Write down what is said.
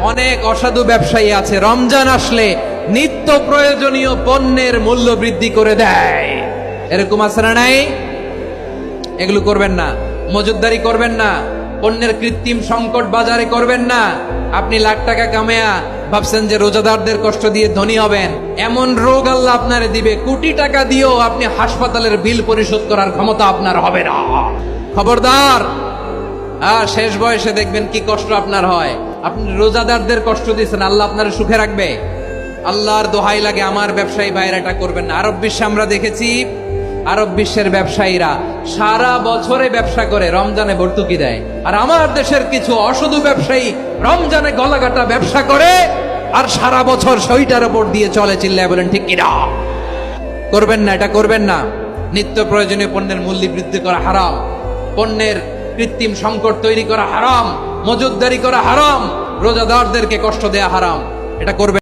অনেক অসাধু ব্যবসায়ী আছে রমজান আসলে নিত্য প্রয়োজনীয় পণ্যের মূল্য বৃদ্ধি করে দেয়। এরকম আছে না নাই? এগুলো করবেন না, মজুতদারি করবেন না, পণ্যের কৃত্রিম সংকট বাজারে করবেন না। আপনি লাখ টাকা কামায়া ভাবছেন যে রোজাদারদের কষ্ট দিয়ে ধনী হবেন, এমন রোগ আল্লাহ আপনারে দিবে, কোটি টাকা দিয়েও আপনি হাসপাতালের বিল পরিশোধ করার ক্ষমতা আপনার হবে না। খবরদার। শেষ বয়সে দেখবেন কি কষ্ট আপনার হয়। আপনি রোজাদারদের কষ্ট দিচ্ছেন, আল্লাহ আপনার সুখে রাখবে? আল্লাহর দোহাই লাগে আমার ব্যবসায়ী ভাইরা এটা করবেন না। আরব বিশ্বে আমরা দেখেছি, আরব বিশ্বের ব্যবসায়ীরা সারা বছরে ব্যবসা করে, রমজানে ভর্তুকি দেয়। আর আমার দেশের কিছু অসাধু ব্যবসায়ী রমজানে গলাকাটা ব্যবসা করে আর সারা বছর সইটার উপর দিয়ে চলে। চিল্লায় বলেন ঠিক কিনা? করবেন না, এটা করবেন না। নিত্য প্রয়োজনীয় পণ্যের মূল্য বৃদ্ধি করা হারাম, পণ্যের কৃত্রিম সংকট তৈরি করা হারাম, মজুতদারি করা হারাম, রোজাদারদেরকে কষ্ট দেয়া হারাম। এটা করবেন।